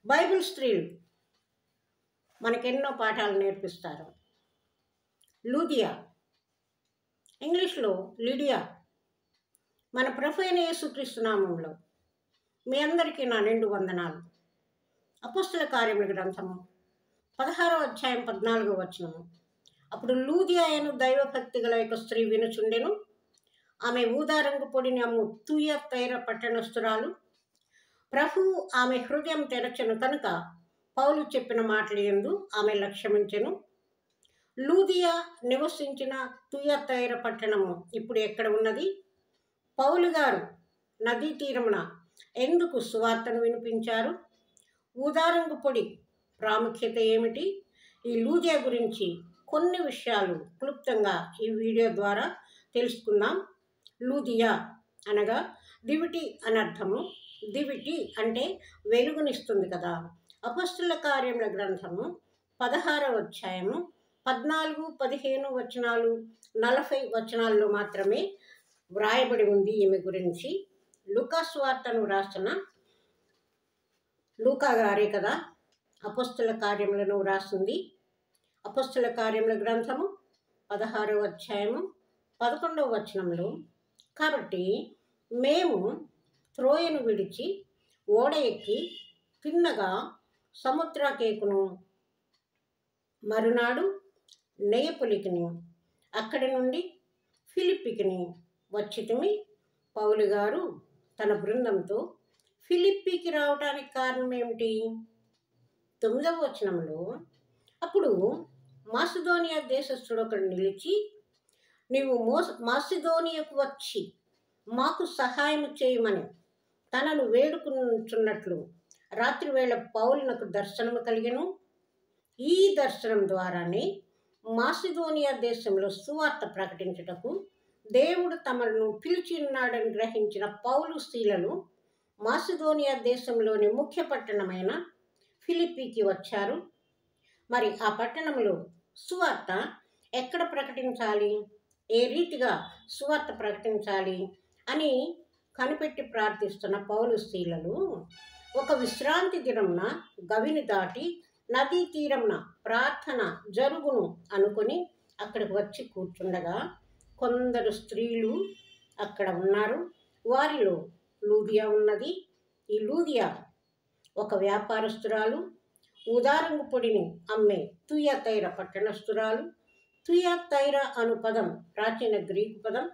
Bible స్త్రీలు మనకెన్నో పాఠాలు నేర్పిస్తారు. లూదియా, ఇంగ్లీష్లో లిడియా. మన ప్రభు అయిన యేసుక్రీస్తు నామములో మీ అందరికీ నా నిండు వందనాలు. అపోస్తల కార్యముల గ్రంథము 16వ అధ్యాయం 14వ వచనము. అప్పుడు లూదియా అను దైవభక్తి గల యొక్క స్త్రీ వినుచుండెను. ఆమె ఊదారంగు పొడిని అమ్ము తుయతైర పట్టణస్థురాలు. ప్రభువు ఆమె హృదయం తెరచెను కనుక పౌలు చెప్పిన మాటలు యందు ఆమె లక్ష్యమించెను. లూదియా నివసించిన తుయతైర పట్టణము ఇప్పుడు ఎక్కడ ఉన్నది? పౌలు గారు నదీ తీరమున ఎందుకు సువార్తను వినిపించారు? ఊదారంగు పొడి ప్రాముఖ్యత ఏమిటి? ఈ లూదియా గురించి కొన్ని విషయాలు క్లుప్తంగా ఈ వీడియో ద్వారా తెలుసుకుందాం. లూదియా అనగా దివిటి అనర్థము. దివిటి అంటే వెలుగునిస్తుంది కదా. అపోస్తల కార్యముల గ్రంథము 16వ అధ్యాయము 14, 15 వచనాలు 40 వచనాల్లో మాత్రమే వ్రాయబడి ఉంది ఈమె గురించి. లూకా సువార్తను రాసిన లూకా గారే కదా అపోస్తల కార్యములను రాసింది. అపోస్తల కార్యముల గ్రంథము 16వ అధ్యాయము 11వ వచనంలో, కాబట్టి మేము త్రోయను విడిచి ఓడ ఎక్కి తిన్నగా సముద్రకేకును, మరునాడు నెయపొలికిని, అక్కడి నుండి ఫిలిప్పికిని వచ్చితిమి. పౌలు గారు తన బృందంతో ఫిలిప్పీకి రావడానికి కారణం ఏమిటి? 9వ వచనంలో, అప్పుడు మాసిదోనియా దేశస్థుడు ఒకడు నిలిచి, నీవు మాసిదోనియాకు వచ్చి మాకు సహాయం చేయమని తనను వేడుకుచున్నట్లు రాత్రివేళ పౌలునకు దర్శనము కలిగెను. ఈ దర్శనం ద్వారానే మాసిదోనియా దేశంలో సువార్త ప్రకటించుటకు దేవుడు తమను పిలిచి ఉన్నాడని గ్రహించిన పౌలు శీలలు మాసిదోనియా దేశంలోని ముఖ్య పట్టణమైన ఫిలిప్పీకి వచ్చారు. మరి ఆ పట్టణంలో సువార్త ఎక్కడ ప్రకటించాలి, ఏ రీతిగా సువార్త ప్రకటించాలి అని కనిపెట్టి ప్రార్థిస్తున్న పౌలు శీలలు ఒక విశ్రాంతి దినమున గవిని దాటి నదీ తీరమున ప్రార్థన జరుగును అనుకొని అక్కడికి వచ్చి కూర్చుండగా కొందరు స్త్రీలు అక్కడ ఉన్నారు. వారిలో లూదియా ఉన్నది. ఈ లూదియా ఒక వ్యాపారస్తురాలు, ఊదారంగు పొడిని అమ్మే తుయతైర పట్టణస్థురాలు. తుయతైర అను పదం ప్రాచీన గ్రీకు పదం.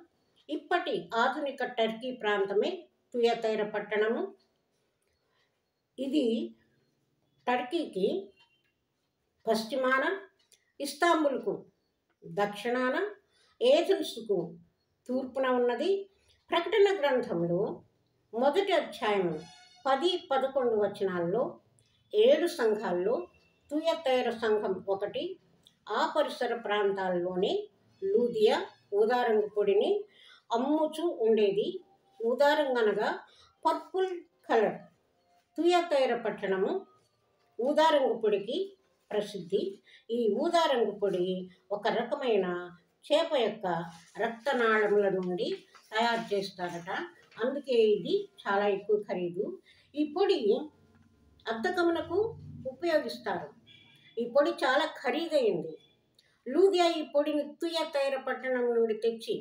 ఇప్పటి ఆధునిక టర్కీ ప్రాంతమే తుయతైర పట్టణము. ఇది టర్కీకి పశ్చిమాన, ఇస్తాంబుల్కు దక్షిణాన, ఏథెన్స్కు తూర్పున ఉన్నది. ప్రకటన గ్రంథంలో మొదటి అధ్యాయం 10, 11 వచనాల్లో 7 సంఘాల్లో తుయతైర సంఘం ఒకటి. ఆ పరిసర ప్రాంతాల్లోనే లూదియా ఊదారంగు పొడిని అమ్ముచూ ఉండేది. ఊదారంగు అనగా పర్పుల్ కలర్. తుయతైర పట్టణము ఊదారంగు పొడికి ప్రసిద్ధి. ఈ ఊదారంగు పొడి ఒక రకమైన చేప యొక్క రక్తనాళముల నుండి తయారు చేస్తారట. అందుకే ఇది చాలా ఎక్కువ ఖరీదు. ఈ పొడి అద్దకమునకు ఉపయోగిస్తారు. ఈ పొడి చాలా ఖరీదైంది. లూదియా ఈ పొడిని తుయతైర పట్టణం నుండి తెచ్చి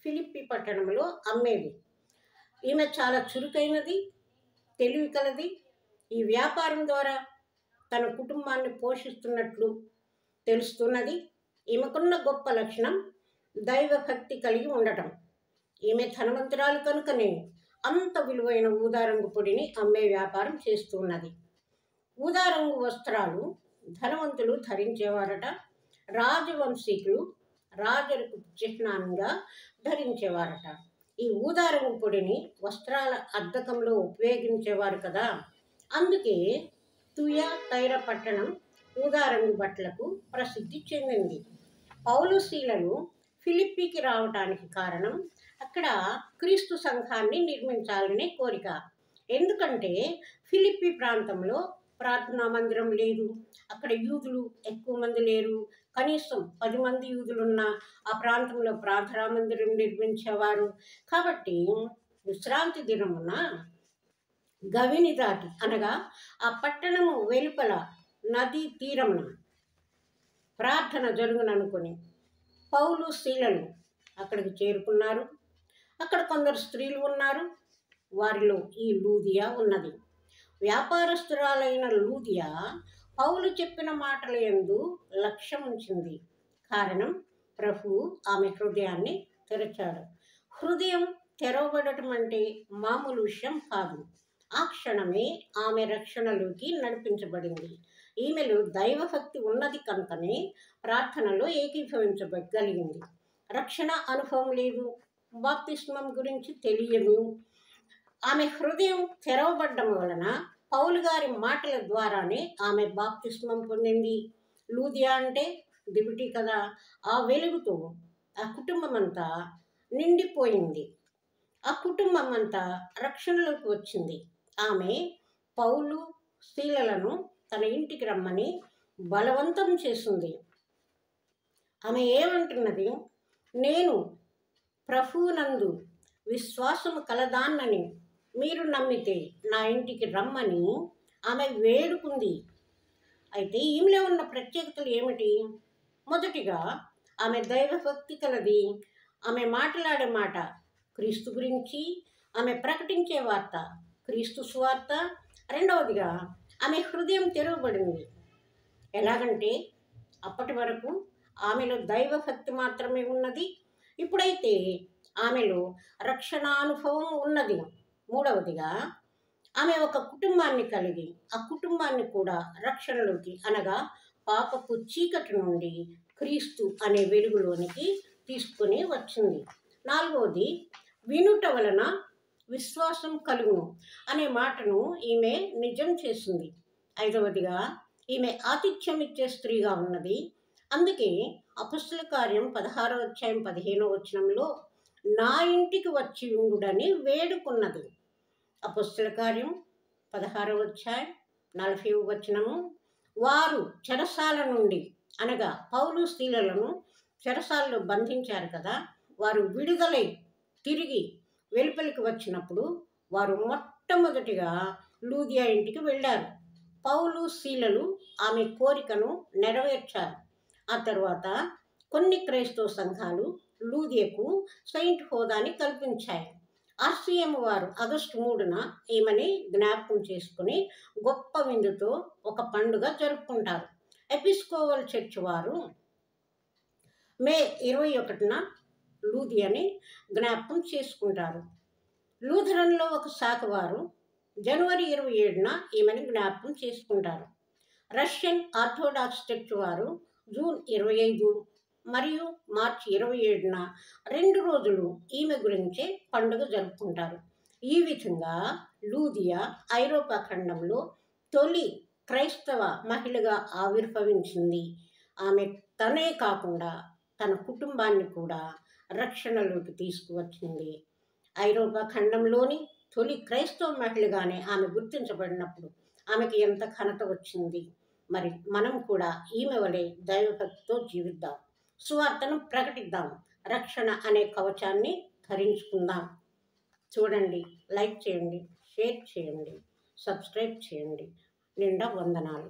ఫిలిప్పి పట్టణంలో అమ్మేది. ఈమె చాలా చురుకైనది, తెలివి కలది. ఈ వ్యాపారం ద్వారా తన కుటుంబాన్ని పోషిస్తున్నట్లు తెలుస్తున్నది. ఈమెకున్న గొప్ప లక్షణం దైవభక్తి కలిగి ఉండటం. ఈమె ధనవంతురాలు కనుకనే అంత విలువైన ఊదారంగు పొడిని అమ్మే వ్యాపారం చేస్తున్నది. ఊదారంగు వస్త్రాలు ధనవంతులు ధరించేవారట. రాజవంశీకులు రాజులకు చిహ్నంగా ధరించేవారట. ఈ ఊదారంగు పొడిని వస్త్రాల అద్దకంలో ఉపయోగించేవారు కదా. అందుకే తుయతైర పట్టణం ఊదారంగు బట్టలకు ప్రసిద్ధి చెందింది. పౌలు శీలలు ఫిలిప్పీకి రావడానికి కారణం అక్కడ క్రీస్తు సంఘాన్ని నిర్మించాలనే కోరిక. ఎందుకంటే ఫిలిప్పి ప్రాంతంలో ప్రార్థనా మందిరం లేదు. అక్కడ యూదులు ఎక్కువ మంది లేరు. కనీసం 10 మంది యూదులున్న ఆ ప్రాంతంలో ప్రార్థనా మందిరం నిర్మించేవారు. కాబట్టి విశ్రాంతి దినమున గవిని దాటి అనగా ఆ పట్టణము వెలుపల నదీ తీరమున ప్రార్థన జరుగుననుకొని పౌలు శీలలు అక్కడికి చేరుకున్నారు. అక్కడ కొందరు స్త్రీలు ఉన్నారు. వారిలో ఈ లూదియా ఉన్నది. వ్యాపారస్తురాలైన లూదియా పౌలు చెప్పిన మాటల యందు లక్ష్యముంచింది. కారణం, ప్రభువు ఆమె హృదయాన్ని తెరచాడు. హృదయం తెరవబడటం అంటే మామూలు విషయం కాదు. ఆ క్షణమే ఆమె రక్షణలోకి నడిపించబడింది. ఈమెలో దైవభక్తి ఉన్నది కనుకనే ప్రార్థనలో ఏకీభవించగలిగింది. రక్షణ అనుభవం లేదు, బాప్తిస్మం గురించి తెలియదు. ఆమె హృదయం తెరవబడ్డం వలన పౌలు గారి మాటల ద్వారానే ఆమె బాప్తిస్మం పొందింది. లూదియా అంటే దివిటి కదా. ఆ వెలుగుతో ఆ కుటుంబం అంతా నిండిపోయింది. ఆ కుటుంబం అంతా రక్షణలోకి వచ్చింది. ఆమె పౌలు శీలలను తన ఇంటికి రమ్మని బలవంతం చేసింది. ఆమె ఏమంటున్నది? నేను ప్రభువునందు విశ్వాసము కలదాన్నని మీరు నమ్మితే నా ఇంటికి రమ్మని ఆమె వేడుకుంది. అయితే ఈమెలో ఉన్న ప్రత్యేకతలు ఏమిటి? మొదటిగా ఆమె దైవభక్తి కలది. ఆమె మాట్లాడే మాట క్రీస్తు గురించి, ఆమె ప్రకటించే వార్త క్రీస్తు సువార్త. రెండవదిగా ఆమె హృదయం తెరవబడింది. ఎలాగంటే అప్పటి వరకు ఆమెలో దైవభక్తి మాత్రమే ఉన్నది. ఇప్పుడైతే ఆమెలో రక్షణానుభవం ఉన్నది. మూడవదిగా ఆమె ఒక కుటుంబాన్ని కలిగి ఆ కుటుంబాన్ని కూడా రక్షణలోకి అనగా పాపపు చీకటి నుండి క్రీస్తు అనే వెలుగులోనికి తీసుకొని వచ్చింది. నాలుగవది, వినుట వలన విశ్వాసం కలుగును అనే మాటను ఈమె నిజం చేసింది. ఐదవదిగా ఈమె ఆతిథ్యం ఇచ్చే స్త్రీగా ఉన్నది. అందుకే అపొస్తలుల కార్యం 16వ అధ్యాయం 15వ వచనంలో నా ఇంటికి వచ్చి ఉండుడని వేడుకున్నది. అపొస్తలుల కార్యం 16వ అధ్యాయం 40వ వచనము. వారు చెరసాల నుండి అనగా పౌలు శీలలను చెరసాలలో బంధించారు కదా, వారు విడుదలై తిరిగి వెలుపలికి వచ్చినప్పుడు వారు మొట్టమొదటిగా లూదియా ఇంటికి వెళ్ళారు. పౌలు శీలలు ఆమె కోరికను నెరవేర్చారు. ఆ తర్వాత కొన్ని క్రైస్తవ సంఘాలు లూదియకు సెయింట్ హోదాని కల్పించాయి. ఆర్సీఎం వారు ఆగస్టు 3న ఈమెని జ్ఞాపకం చేసుకుని గొప్ప విందుతో ఒక పండుగ జరుపుకుంటారు. ఎపిస్కోపల్ చర్చ్ వారు మే 21న లూదియాని జ్ఞాపకం చేసుకుంటారు. లూథరన్లో ఒక శాఖ వారు జనవరి 27న ఈమెను జ్ఞాపకం చేసుకుంటారు. రష్యన్ ఆర్థోడాక్స్ చర్చ్ వారు జూన్ 25 మరియు మార్చి 27న 2 రోజులు ఈమె గురించే పండుగ జరుపుకుంటారు. ఈ విధంగా లూదియా ఐరోపా ఖండంలో తొలి క్రైస్తవ మహిళగా ఆవిర్భవించింది. ఆమె తనే కాకుండా తన కుటుంబాన్ని కూడా రక్షణలోకి తీసుకువచ్చింది. ఐరోపా ఖండంలోని తొలి క్రైస్తవ మహిళగానే ఆమె గుర్తించబడినప్పుడు ఆమెకి ఎంత ఘనత వచ్చింది. మరి మనం కూడా ఈమె వలె దైవభక్తితో జీవిద్దాం, సువార్తను ప్రకటిద్దాం, రక్షణ అనే కవచాన్ని ధరించుకుందాం. చూడండి, లైక్ చేయండి, షేర్ చేయండి, సబ్స్క్రైబ్ చేయండి. నిండా వందనాలు.